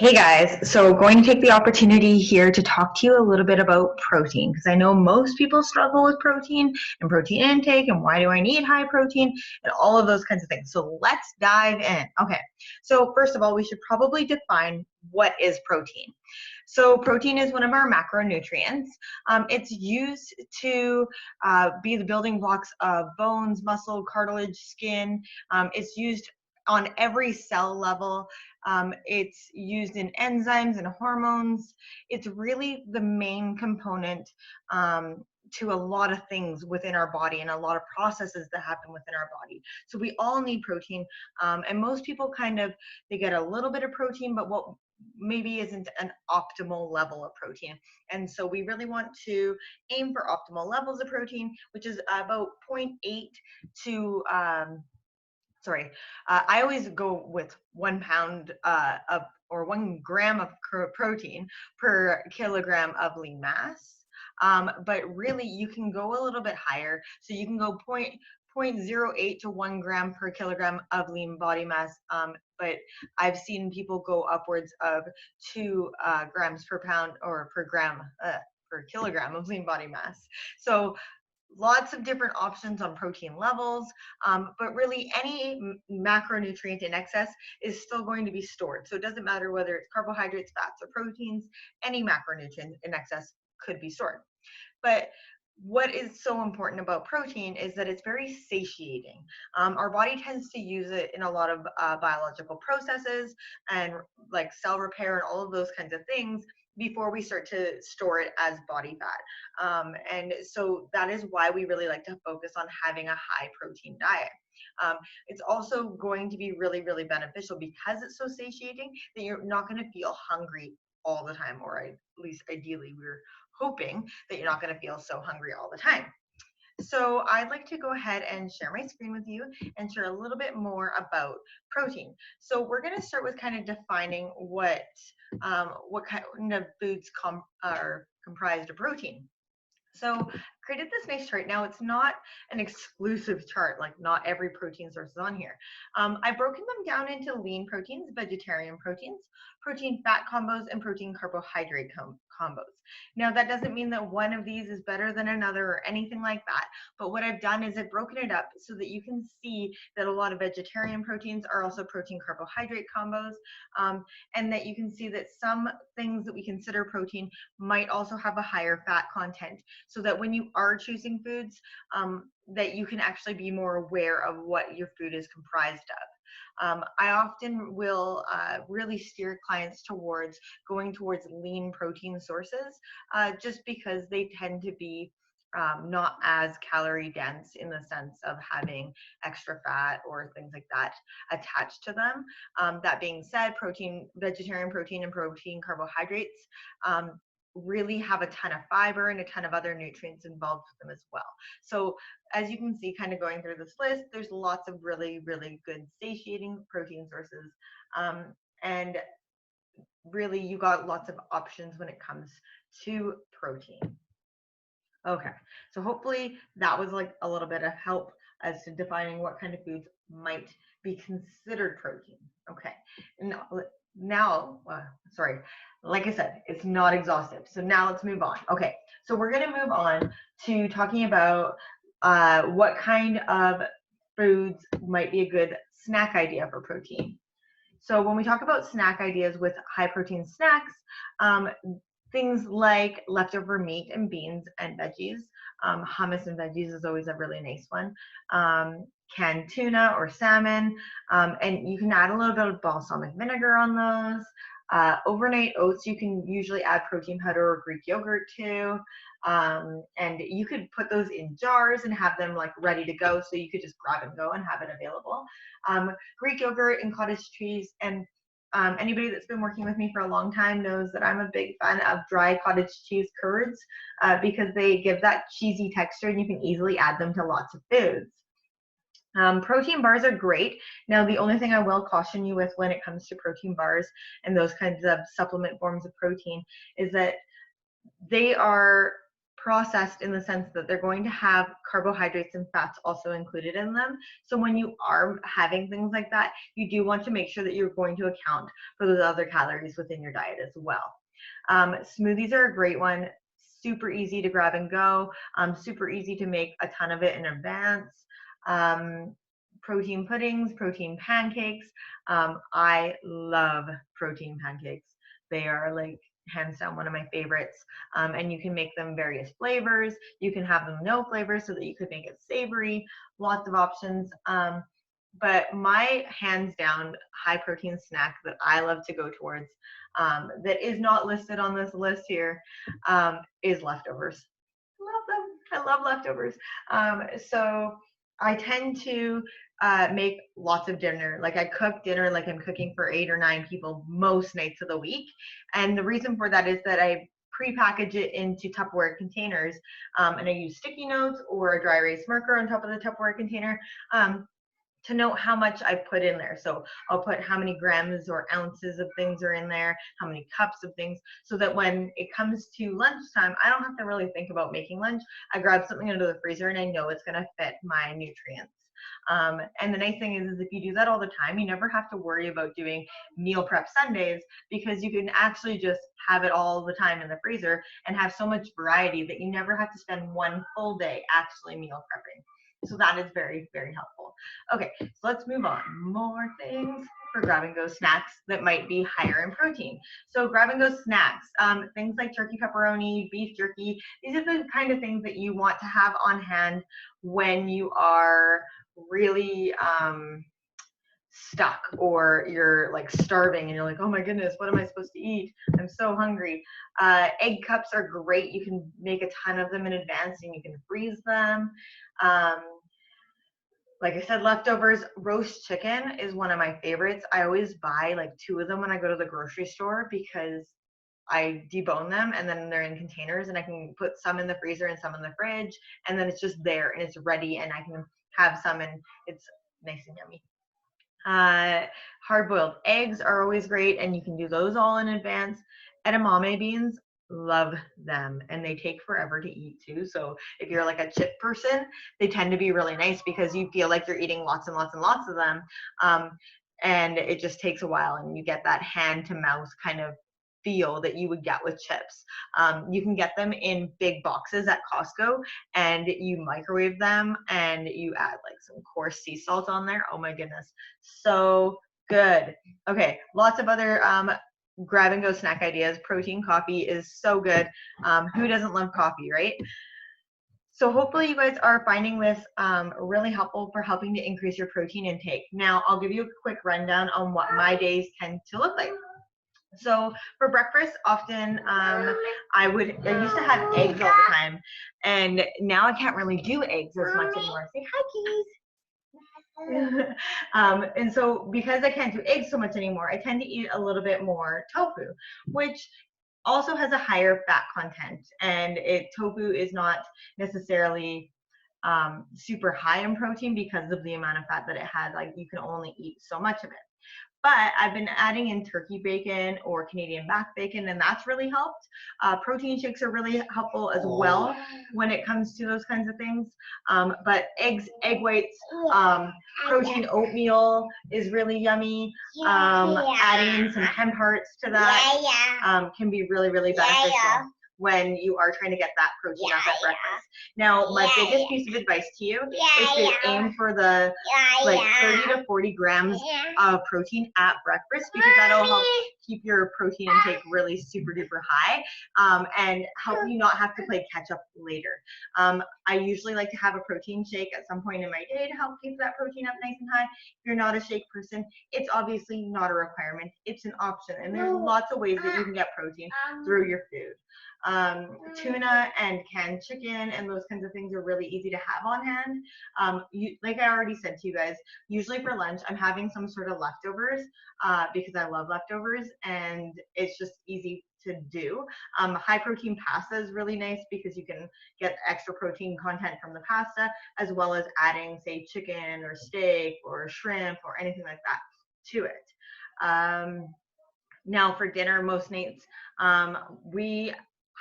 Hey guys, so going to take the opportunity here to talk to you a little bit about protein because I know most people struggle with protein and protein intake and why do I need high protein and all of those kinds of things. So let's dive in. Okay, so first of all, we should probably define what is protein. So protein is one of our macronutrients. It's used to be the building blocks of bones, muscle, cartilage, skin. It's used on every cell level. It's used in enzymes and hormones. It's really the main component to a lot of things within our body and a lot of processes that happen within our body. So we all need protein, and most people they get a little bit of protein, but what maybe isn't an optimal level of protein. And so we really want to aim for optimal levels of protein, which is about 0.8 to I always go with 1 pound of or 1 gram of protein per kilogram of lean mass. But really, you can go a little bit higher. So you can go 0.08 to 1 gram per kilogram of lean body mass. But I've seen people go upwards of 2 grams per pound or per gram per kilogram of lean body mass. So lots of different options on protein levels, but really any macronutrient in excess is still going to be stored. So it doesn't matter whether it's carbohydrates, fats, or proteins, any macronutrient in excess could be stored. But what is so important about protein is that it's very satiating. Our body tends to use it in a lot of biological processes and like cell repair and all of those kinds of things before we start to store it as body fat. And so that is why we really like to focus on having a high protein diet. It's also going to be really, really beneficial because it's so satiating that you're not going to feel hungry all the time, or at least ideally we're hoping that you're not going to feel so hungry all the time. So I'd like to go ahead and share my screen with you and share a little bit more about protein. So we're going to start with kind of defining what kind of foods are comprised of protein. So created this nice chart. Now it's not an exclusive chart, like not every protein source is on here. I've broken them down into lean proteins, vegetarian proteins, protein fat combos, and protein carbohydrate combos. Now that doesn't mean that one of these is better than another or anything like that, but what I've done is I've broken it up so that you can see that a lot of vegetarian proteins are also protein carbohydrate combos, and that you can see that some things that we consider protein might also have a higher fat content, so that when you are choosing foods, that you can actually be more aware of what your food is comprised of. I often will really steer clients towards going towards lean protein sources, just because they tend to be not as calorie dense in the sense of having extra fat or things like that attached to them. That being said, vegetarian protein and protein carbohydrates really have a ton of fiber and a ton of other nutrients involved with them as well. So as you can see, kind of going through this list, there's lots of really, really good satiating protein sources. And really, you got lots of options when it comes to protein. Okay, so hopefully that was like a little bit of help as to defining what kind of foods might be considered protein. Okay, sorry, like I said, it's not exhaustive. So now let's move on. Okay, so we're gonna move on to talking about what kind of foods might be a good snack idea for protein. So when we talk about snack ideas with high protein snacks, things like leftover meat and beans and veggies. Hummus and veggies is always a really nice one. Canned tuna or salmon, and you can add a little bit of balsamic vinegar on those. Overnight oats, you can usually add protein powder or Greek yogurt to, and you could put those in jars and have them like ready to go, so you could just grab and go and have it available. Greek yogurt and cottage cheese, and anybody that's been working with me for a long time knows that I'm a big fan of dry cottage cheese curds, because they give that cheesy texture and you can easily add them to lots of foods. Protein bars are great. Now, the only thing I will caution you with when it comes to protein bars and those kinds of supplement forms of protein is that they are processed in the sense that they're going to have carbohydrates and fats also included in them. So when you are having things like that, you do want to make sure that you're going to account for those other calories within your diet as well. Smoothies are a great one. Super easy to grab and go. Super easy to make a ton of it in advance. Protein puddings, protein pancakes. I love protein pancakes. They are like hands down one of my favorites. And you can make them various flavors. You can have them no flavors so that you could make it savory. Lots of options. But my hands down high protein snack that I love to go towards, that is not listed on this list here, is leftovers. Love them. I love leftovers. So I tend to make lots of dinner. Like I cook dinner like I'm cooking for 8 or 9 people most nights of the week. And the reason for that is that I pre-package it into Tupperware containers, and I use sticky notes or a dry erase marker on top of the Tupperware container. To note how much I put in there. So I'll put how many grams or ounces of things are in there, how many cups of things, so that when it comes to lunchtime, I don't have to really think about making lunch. I grab something out of the freezer and I know it's gonna fit my nutrients. And the nice thing is if you do that all the time, you never have to worry about doing meal prep Sundays, because you can actually just have it all the time in the freezer and have so much variety that you never have to spend one full day actually meal prepping. So that is very, very helpful. Okay, so let's move on. More things for grab and go snacks that might be higher in protein. So grab and go snacks, things like turkey pepperoni, beef jerky, these are the kind of things that you want to have on hand when you are really stuck, or you're like starving and you're like, oh my goodness, what am I supposed to eat? I'm so hungry. Egg cups are great. You can make a ton of them in advance and you can freeze them. Like I said, leftovers. Roast chicken is one of my favorites. I always buy like 2 of them when I go to the grocery store, because I debone them and then they're in containers and I can put some in the freezer and some in the fridge, and then it's just there and it's ready and I can have some and it's nice and yummy. Hard-boiled eggs are always great, and you can do those all in advance. Edamame beans, love them, and they take forever to eat too. So if you're like a chip person, they tend to be really nice because you feel like you're eating lots and lots and lots of them. And it just takes a while, and you get that hand to mouth kind of feel that you would get with chips. You can get them in big boxes at Costco, and you microwave them and you add like some coarse sea salt on there. Oh my goodness, so good. Okay, lots of other grab and go snack ideas. Protein coffee is so good. Who doesn't love coffee, right? So hopefully you guys are finding this really helpful for helping to increase your protein intake. Now I'll give you a quick rundown on what my days tend to look like. So for breakfast, often I used to have eggs all the time, and now I can't really do eggs as much anymore. Say hi, kitties. And so because I can't do eggs so much anymore, I tend to eat a little bit more tofu, which also has a higher fat content, and tofu is not necessarily super high in protein because of the amount of fat that it has. Like you can only eat so much of it. But I've been adding in turkey bacon or Canadian back bacon, and that's really helped. Protein shakes are really helpful as well when it comes to those kinds of things. But eggs, egg whites, protein oatmeal is really yummy. Adding in some hemp hearts to that can be really, really beneficial when you are trying to get that protein up at breakfast. Now, my biggest piece of advice to you is to aim for the like 30 to 40 grams of protein at breakfast, because that'll help keep your protein intake really super duper high, and help you not have to play catch up later. I usually like to have a protein shake at some point in my day to help keep that protein up nice and high. If you're not a shake person, it's obviously not a requirement. It's an option, and there's lots of ways that you can get protein through your food. Tuna and canned chicken and those kinds of things are really easy to have on hand. Like I already said to you guys, usually for lunch I'm having some sort of leftovers, because I love leftovers and it's just easy to do. High protein pasta is really nice because you can get extra protein content from the pasta, as well as adding, say, chicken or steak or shrimp or anything like that to it. Now for dinner, most nights we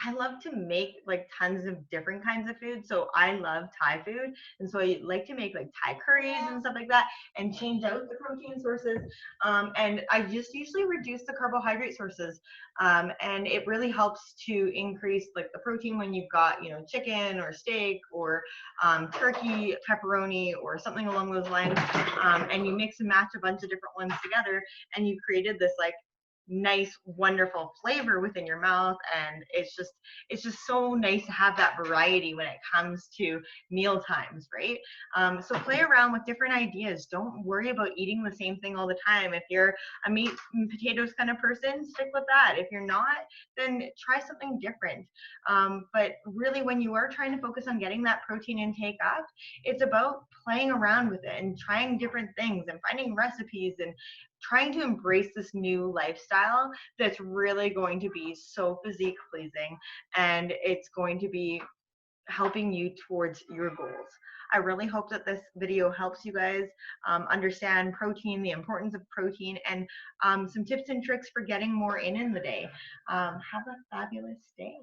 I love to make like tons of different kinds of food. So I love Thai food. And so I like to make like Thai curries and stuff like that and change out the protein sources. And I just usually reduce the carbohydrate sources. And it really helps to increase like the protein when you've got, chicken or steak or turkey, pepperoni, or something along those lines. And you mix and match a bunch of different ones together and you created this like nice wonderful flavor within your mouth, and it's just so nice to have that variety when it comes to meal times, right? So play around with different ideas. Don't worry about eating the same thing all the time. If you're a meat and potatoes kind of person, stick with that. If you're not, then try something different. But really, when you are trying to focus on getting that protein intake up, it's about playing around with it and trying different things and finding recipes and trying to embrace this new lifestyle that's really going to be so physique pleasing, and it's going to be helping you towards your goals. I really hope that this video helps you guys understand protein, the importance of protein, and some tips and tricks for getting more in the day. Have a fabulous day.